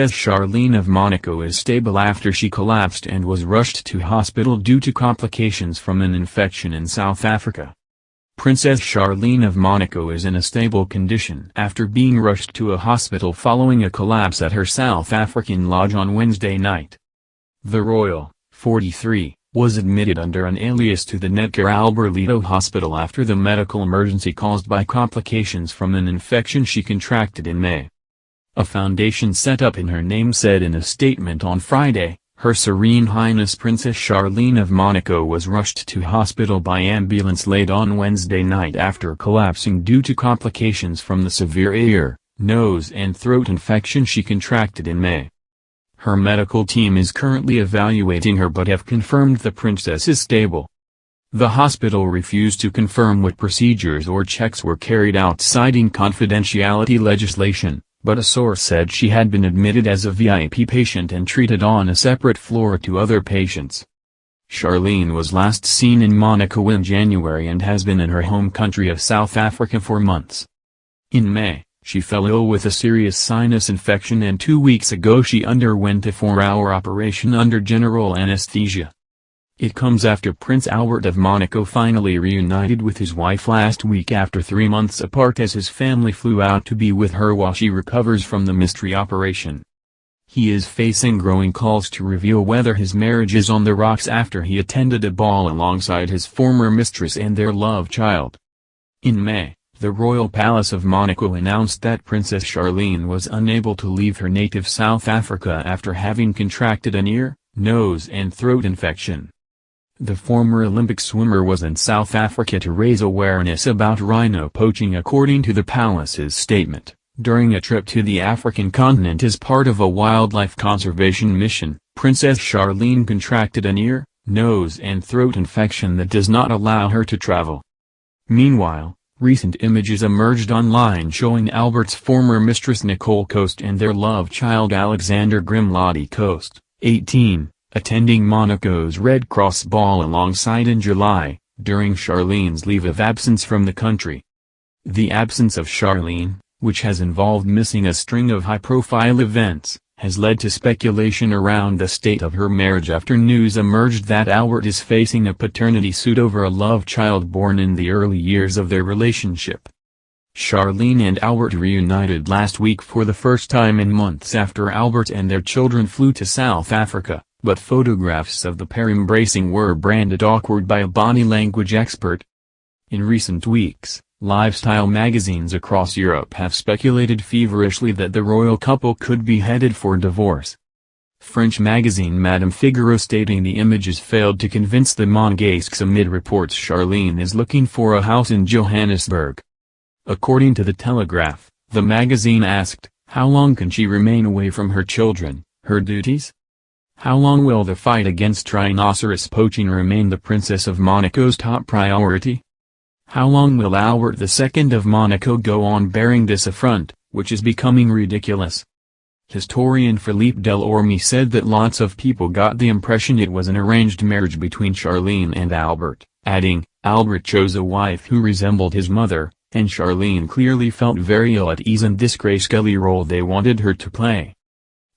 Princess Charlene of Monaco is stable after she collapsed and was rushed to hospital due to complications from an infection in South Africa. Princess Charlene of Monaco is in a stable condition after being rushed to a hospital following a collapse at her South African lodge on Wednesday night. The royal, 43, was admitted under an alias to the Edgar Albertito Hospital after the medical emergency caused by complications from an infection she contracted in May. A foundation set up in her name said in a statement on Friday, Her Serene Highness Princess Charlene of Monaco was rushed to hospital by ambulance late on Wednesday night after collapsing due to complications from the severe ear, nose and throat infection she contracted in May. Her medical team is currently evaluating her but have confirmed the princess is stable. The hospital refused to confirm what procedures or checks were carried out citing confidentiality legislation, but a source said she had been admitted as a VIP patient and treated on a separate floor to other patients. Charlene was last seen in Monaco in January and has been in her home country of South Africa for months. In May, she fell ill with a serious sinus infection and 2 weeks ago she underwent a 4-hour operation under general anesthesia. It comes after Prince Albert of Monaco finally reunited with his wife last week after 3 months apart as his family flew out to be with her while she recovers from the mystery operation. He is facing growing calls to reveal whether his marriage is on the rocks after he attended a ball alongside his former mistress and their love child. In May, the Royal Palace of Monaco announced that Princess Charlene was unable to leave her native South Africa after having contracted an ear, nose and throat infection. The former Olympic swimmer was in South Africa to raise awareness about rhino poaching according to the palace's statement, during a trip to the African continent as part of a wildlife conservation mission. Princess Charlene contracted an ear, nose and throat infection that does not allow her to travel. Meanwhile, recent images emerged online showing Albert's former mistress Nicole Coast and their love child Alexander Grimladi Coast, 18, attending Monaco's Red Cross ball alongside in July, during Charlene's leave of absence from the country. The absence of Charlene, which has involved missing a string of high-profile events, has led to speculation around the state of her marriage after news emerged that Albert is facing a paternity suit over a love child born in the early years of their relationship. Charlene and Albert reunited last week for the first time in months after Albert and their children flew to South Africa, but photographs of the pair embracing were branded awkward by a body language expert. In recent weeks, lifestyle magazines across Europe have speculated feverishly that the royal couple could be headed for divorce. French magazine Madame Figaro stating the images failed to convince the Monégasques amid reports Charlene is looking for a house in Johannesburg. According to the Telegraph, the magazine asked, how long can she remain away from her children, her duties? How long will the fight against rhinoceros poaching remain the Princess of Monaco's top priority? How long will Albert II of Monaco go on bearing this affront, which is becoming ridiculous? Historian Philippe Delorme said that lots of people got the impression it was an arranged marriage between Charlene and Albert, adding, Albert chose a wife who resembled his mother, and Charlene clearly felt very ill at ease in this graceful role they wanted her to play.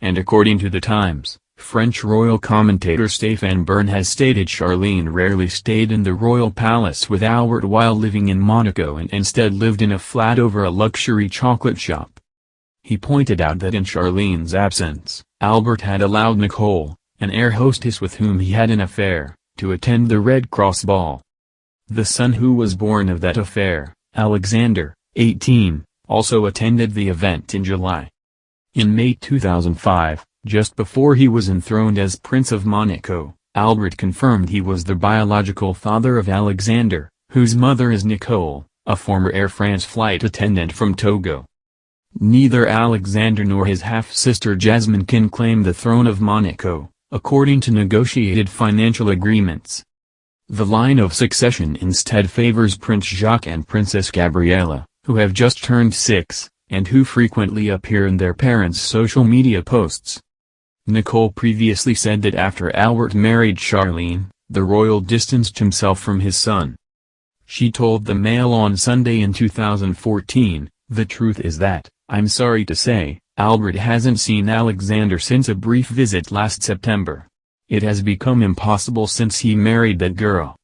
And according to The Times, French royal commentator Stéphane Bern has stated Charlene rarely stayed in the royal palace with Albert while living in Monaco and instead lived in a flat over a luxury chocolate shop. He pointed out that in Charlene's absence, Albert had allowed Nicole, an air hostess with whom he had an affair, to attend the Red Cross ball. The son who was born of that affair, Alexander, 18, also attended the event in July. In May 2005, just before he was enthroned as Prince of Monaco, Albert confirmed he was the biological father of Alexander, whose mother is Nicole, a former Air France flight attendant from Togo. Neither Alexander nor his half-sister Jasmine can claim the throne of Monaco, according to negotiated financial agreements. The line of succession instead favors Prince Jacques and Princess Gabriella, who have just turned 6, and who frequently appear in their parents' social media posts. Nicole previously said that after Albert married Charlene, the royal distanced himself from his son. She told the Mail on Sunday in 2014, "The truth is that, I'm sorry to say, Albert hasn't seen Alexander since a brief visit last September. It has become impossible since he married that girl.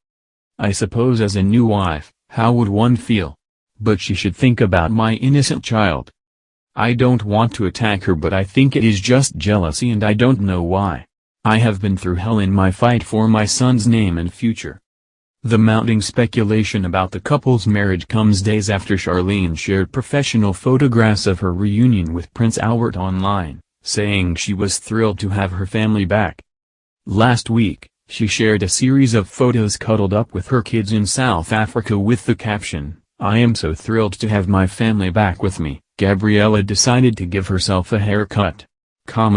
I suppose as a new wife, how would one feel? But she should think about my innocent child. I don't want to attack her, but I think it is just jealousy, and I don't know why. I have been through hell in my fight for my son's name and future. The mounting speculation about the couple's marriage comes days after Charlene shared professional photographs of her reunion with Prince Albert online, saying she was thrilled to have her family back. Last week, she shared a series of photos cuddled up with her kids in South Africa with the caption, "I am so thrilled to have my family back with me." Gabriella decided to give herself a haircut.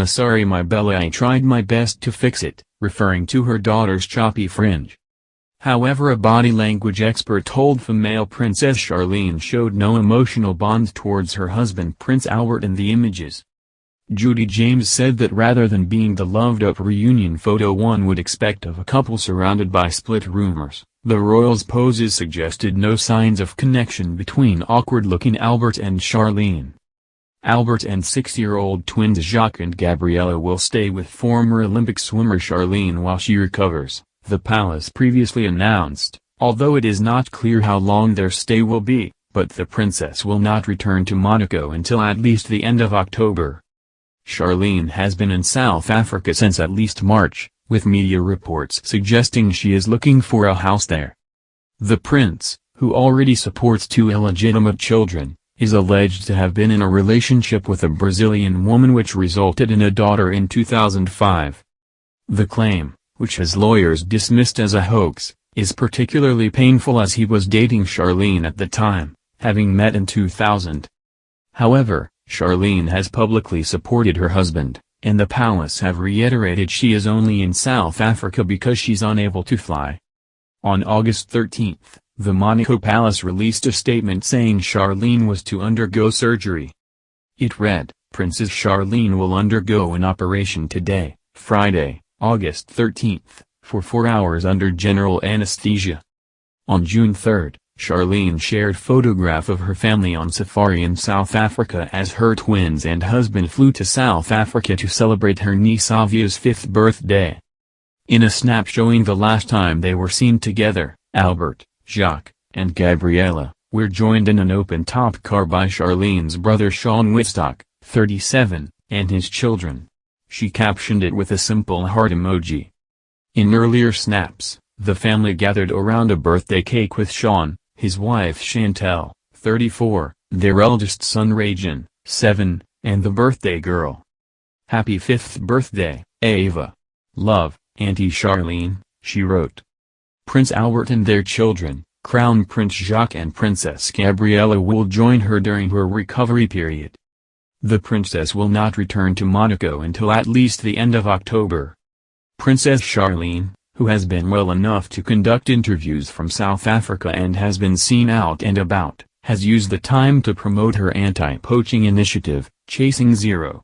"Sorry my Bella, I tried my best to fix it," referring to her daughter's choppy fringe. However, a body language expert told female Princess Charlene showed no emotional bond towards her husband Prince Albert in the images. Judy James said that rather than being the loved-up reunion photo one would expect of a couple surrounded by split rumors, the royals' poses suggested no signs of connection between awkward-looking Albert and Charlene. Albert and 6-year-old twins Jacques and Gabriella will stay with former Olympic swimmer Charlene while she recovers, the palace previously announced, although it is not clear how long their stay will be, but the princess will not return to Monaco until at least the end of October. Charlene has been in South Africa since at least March, with media reports suggesting she is looking for a house there. The prince, who already supports 2 illegitimate children, is alleged to have been in a relationship with a Brazilian woman which resulted in a daughter in 2005. The claim, which his lawyers dismissed as a hoax, is particularly painful as he was dating Charlene at the time, having met in 2000. However, Charlene has publicly supported her husband, and the palace have reiterated she is only in South Africa because she's unable to fly. On August 13, the Monaco Palace released a statement saying Charlene was to undergo surgery. It read, "Princess Charlene will undergo an operation today, Friday, August 13, for 4 hours under general anesthesia." On June 3, Charlene shared photograph of her family on safari in South Africa as her twins and husband flew to South Africa to celebrate her niece Avia's 5th birthday. In a snap showing the last time they were seen together, Albert, Jacques, and Gabriella were joined in an open-top car by Charlene's brother Sean Whitstock, 37, and his children. She captioned it with a simple heart emoji. In earlier snaps, the family gathered around a birthday cake with Sean, his wife Chantel, 34, their eldest son Rajan, 7, and the birthday girl. "Happy 5th birthday, Ava. Love, Auntie Charlene," she wrote. Prince Albert and their children, Crown Prince Jacques and Princess Gabriella, will join her during her recovery period. The princess will not return to Monaco until at least the end of October. Princess Charlene, who has been well enough to conduct interviews from South Africa and has been seen out and about, has used the time to promote her anti-poaching initiative, Chasing Zero.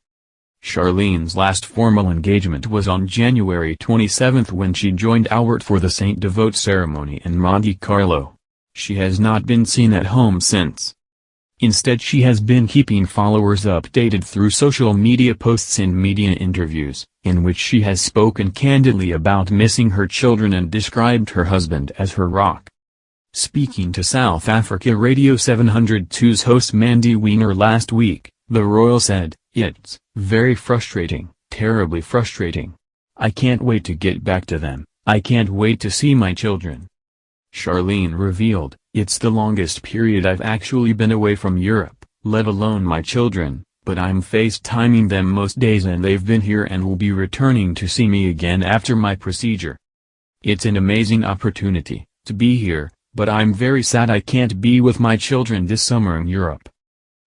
Charlene's last formal engagement was on January 27 when she joined Albert for the Saint Devote ceremony in Monte Carlo. She has not been seen at home since. Instead, she has been keeping followers updated through social media posts and media interviews, in which she has spoken candidly about missing her children and described her husband as her rock. Speaking to South Africa Radio 702's host Mandy Wiener last week, the royal said, "It's very frustrating, terribly frustrating. I can't wait to get back to them, I can't wait to see my children." Charlene revealed, "It's the longest period I've actually been away from Europe, let alone my children, but I'm FaceTiming them most days and they've been here and will be returning to see me again after my procedure. It's an amazing opportunity to be here, but I'm very sad I can't be with my children this summer in Europe."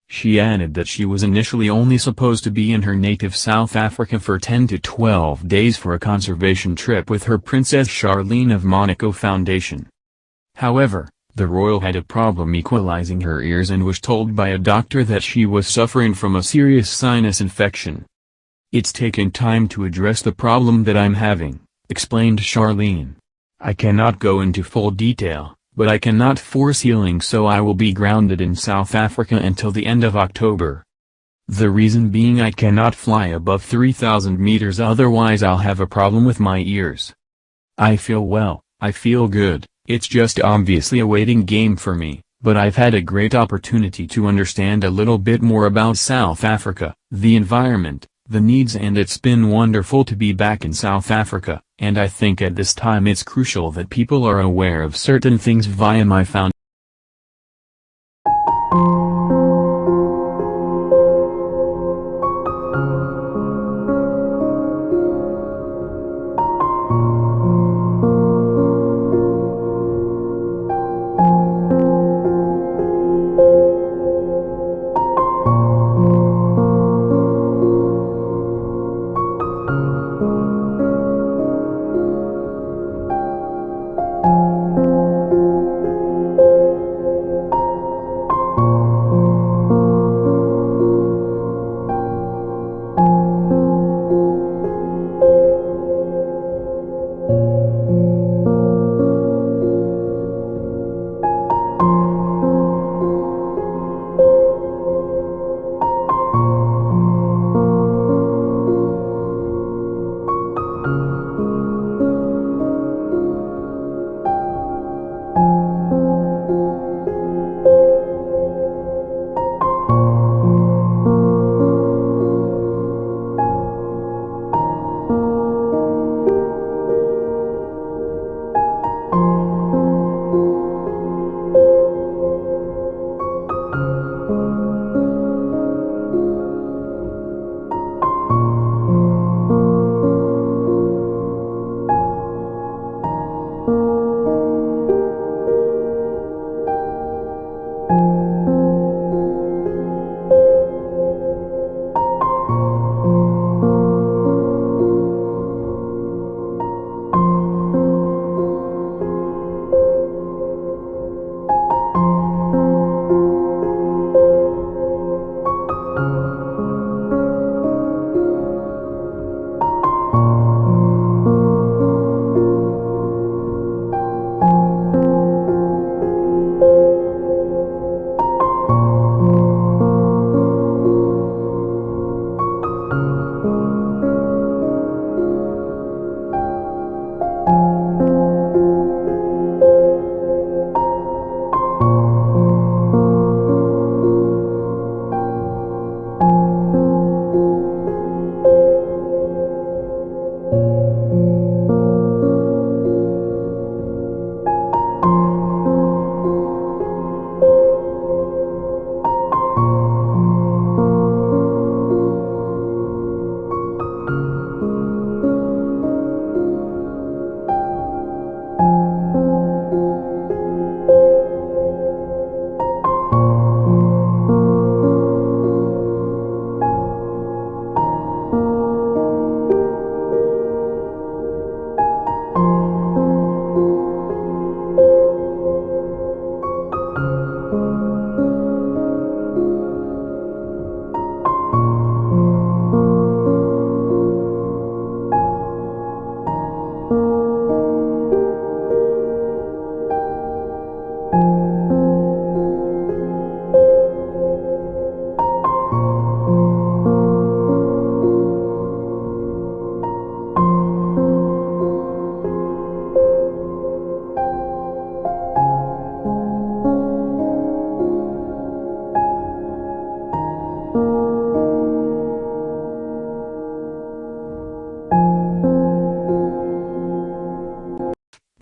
She added that she was initially only supposed to be in her native South Africa for 10 to 12 days for a conservation trip with her Princess Charlene of Monaco Foundation. However, the royal had a problem equalizing her ears and was told by a doctor that she was suffering from a serious sinus infection. "It's taken time to address the problem that I'm having," explained Charlene. "I cannot go into full detail, but I cannot force healing, so I will be grounded in South Africa until the end of October." The reason being I cannot fly above 3,000 meters, otherwise I'll have a problem with my ears. I feel well, I feel good, it's just obviously a waiting game for me, but I've had a great opportunity to understand a little bit more about South Africa, the environment, the needs, and it's been wonderful to be back in South Africa, and I think at this time it's crucial that people are aware of certain things via my foundation.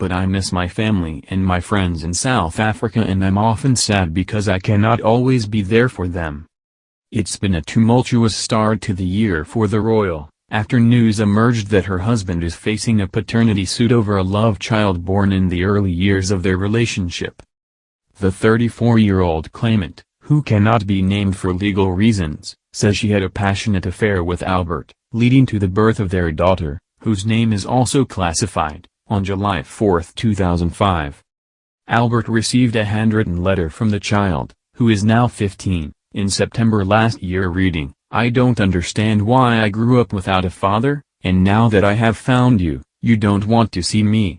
but I miss my family and my friends in South Africa, and I'm often sad because I cannot always be there for them. It's been a tumultuous start to the year for the royal, after news emerged that her husband is facing a paternity suit over a love child born in the early years of their relationship. The 34-year-old claimant, who cannot be named for legal reasons, says she had a passionate affair with Albert, leading to the birth of their daughter, whose name is also classified, on July 4, 2005. Albert received a handwritten letter from the child, who is now 15, in September last year reading, "I don't understand why I grew up without a father, and now that I have found you, you don't want to see me."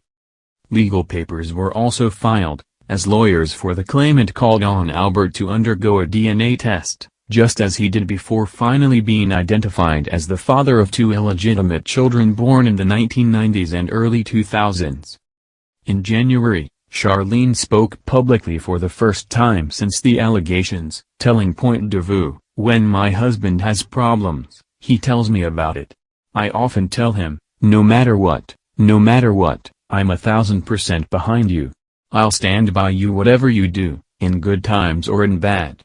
Legal papers were also filed, as lawyers for the claimant called on Albert to undergo a DNA test, just as he did before finally being identified as the father of 2 illegitimate children born in the 1990s and early 2000s. In January, Charlene spoke publicly for the first time since the allegations, telling Point de Vue, "When my husband has problems, he tells me about it. I often tell him, no matter what, I'm 1000% behind you. I'll stand by you whatever you do, in good times or in bad."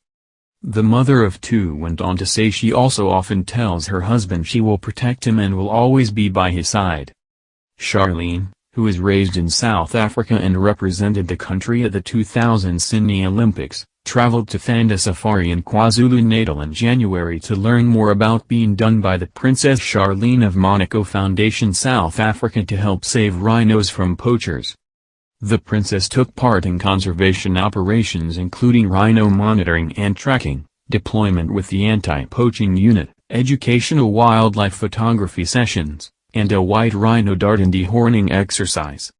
The mother of 2 went on to say she also often tells her husband she will protect him and will always be by his side. Charlene, who was raised in South Africa and represented the country at the 2000 Sydney Olympics, traveled to Thanda Safari in KwaZulu-Natal in January to learn more about being done by the Princess Charlene of Monaco Foundation South Africa to help save rhinos from poachers. The princess took part in conservation operations including rhino monitoring and tracking, deployment with the anti-poaching unit, educational wildlife photography sessions, and a white rhino dart and dehorning exercise.